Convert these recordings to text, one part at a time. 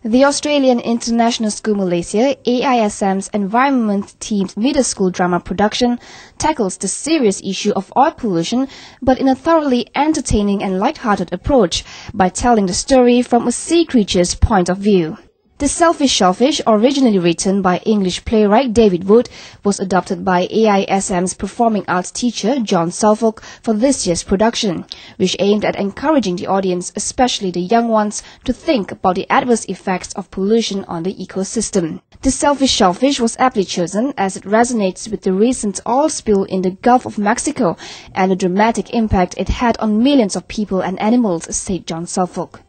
The Australian International School Malaysia, AISM's environment-themed middle school drama production tackles the serious issue of oil pollution, but in a thoroughly entertaining and light-hearted approach by telling the story from a sea creature's point of view. The Selfish Shellfish, originally written by English playwright David Wood, was adopted by AISM's performing arts teacher John Suffolk for this year's production, which aimed at encouraging the audience, especially the young ones, to think about the adverse effects of pollution on the ecosystem. The Selfish Shellfish was aptly chosen as it resonates with the recent oil spill in the Gulf of Mexico and the dramatic impact it had on millions of people and animals, said John Suffolk.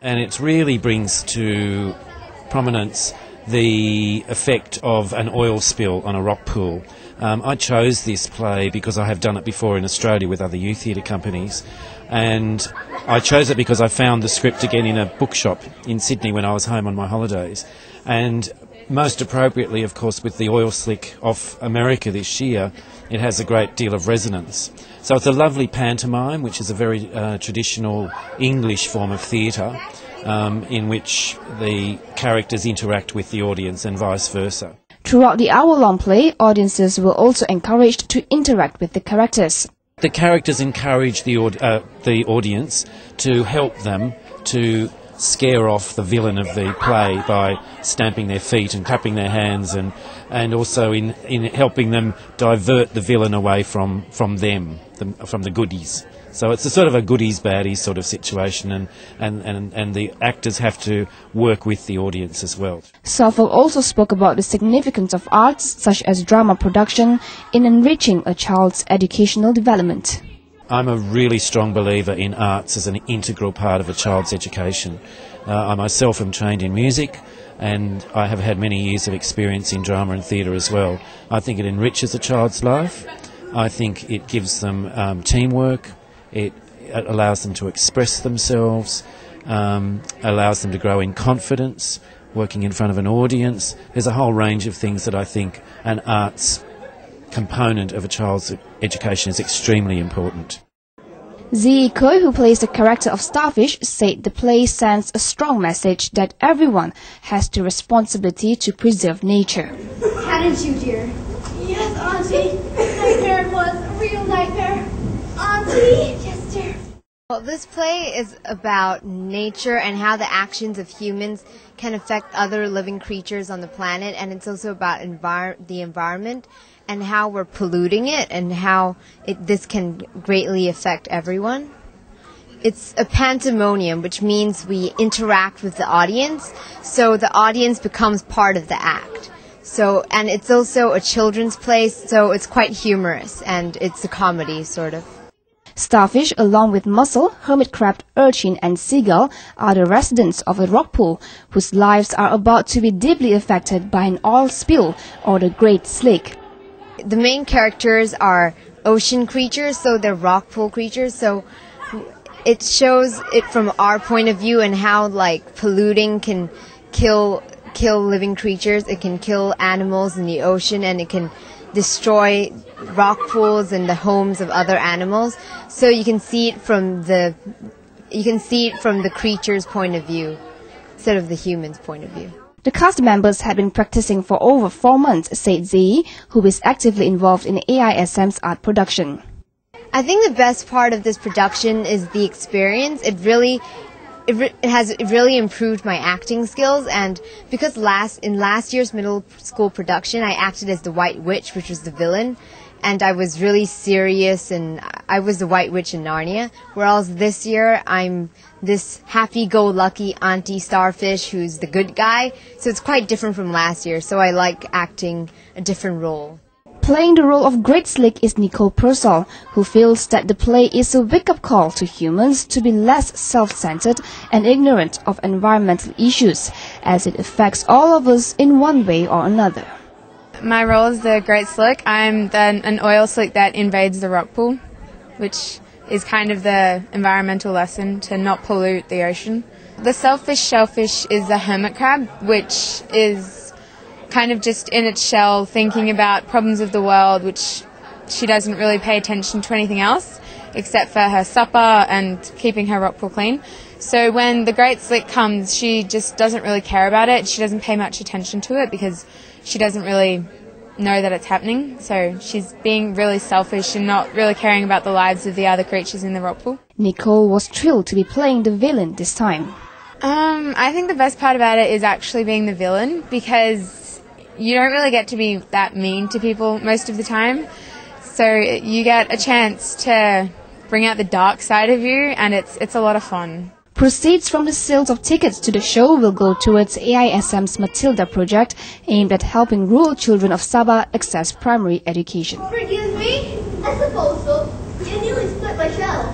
And it really brings to prominence the effect of an oil spill on a rock pool. I chose this play because I have done it before in Australia with other youth theatre companies, and I chose it because I found the script again in a bookshop in Sydney when I was home on my holidays, and most appropriately, of course, with the oil slick off America this year, it has a great deal of resonance. So it's a lovely pantomime, which is a very traditional English form of theatre, in which the characters interact with the audience and vice versa. Throughout the hour-long play, audiences were also encouraged to interact with the characters. The characters encourage the audience to help them to scare off the villain of the play by stamping their feet and clapping their hands, and also in helping them divert the villain away from them, from the goodies. So it's a sort of a goodies-baddies sort of situation, and the actors have to work with the audience as well. Suffolk also spoke about the significance of arts, such as drama production, in enriching a child's educational development. I'm a really strong believer in arts as an integral part of a child's education. I myself am trained in music, and I have had many years of experience in drama and theatre as well. I think it enriches a child's life. I think it gives them teamwork. It allows them to express themselves, allows them to grow in confidence, working in front of an audience. There's a whole range of things that I think an arts component of a child's education is extremely important. Zi Koi, who plays the character of Starfish, said the play sends a strong message that everyone has the responsibility to preserve nature. Hadn't you, dear? Yes, Auntie. Nightmare was a real nightmare. Auntie? Yes, dear. Well, this play is about nature and how the actions of humans can affect other living creatures on the planet, and it's also about the environment and how we're polluting it and how this can greatly affect everyone. It's a pantomime, which means we interact with the audience, so the audience becomes part of the act. And it's also a children's play, so it's quite humorous, and it's a comedy, sort of. Starfish, along with mussel, hermit crab, urchin and seagull, are the residents of a rock pool whose lives are about to be deeply affected by an oil spill or the Great Slick. The main characters are ocean creatures, so they're rock pool creatures, so it shows it from our point of view and how polluting can kill living creatures. It can kill animals in the ocean, and it can destroy rock pools and the homes of other animals. So you can see it from the creature's point of view instead of the human's point of view. The cast members had been practicing for over 4 months, said Zi, who is actively involved in AISM's art production. I think the best part of this production is the experience. It really improved my acting skills, and because in last year's middle school production I acted as the White Witch, which was the villain, and I was really serious, and I was the White Witch in Narnia, whereas this year I'm this happy-go-lucky Auntie Starfish who's the good guy, so it's quite different from last year, so I like acting a different role. Playing the role of Great Slick is Nicole Purcell, who feels that the play is a wake-up call to humans to be less self-centered and ignorant of environmental issues, as it affects all of us in one way or another. My role is the Great Slick. I'm an oil slick that invades the rock pool, which is kind of the environmental lesson to not pollute the ocean. The Selfish Shellfish is a hermit crab, which is kind of just in its shell thinking about problems of the world, which she doesn't really pay attention to anything else except for her supper and keeping her rock pool clean. So when the Great Slick comes, she just doesn't really care about it. She doesn't pay much attention to it because she doesn't really know that it's happening. So she's being really selfish and not really caring about the lives of the other creatures in the rock pool. Nicole was thrilled to be playing the villain this time. I think the best part about it is actually being the villain, because you don't really get to be that mean to people most of the time. So you get a chance to bring out the dark side of you, and it's a lot of fun. Proceeds from the sales of tickets to the show will go towards AISM's Matilda project, aimed at helping rural children of Sabah access primary education. Forgive me? I suppose so. You nearly split my shell.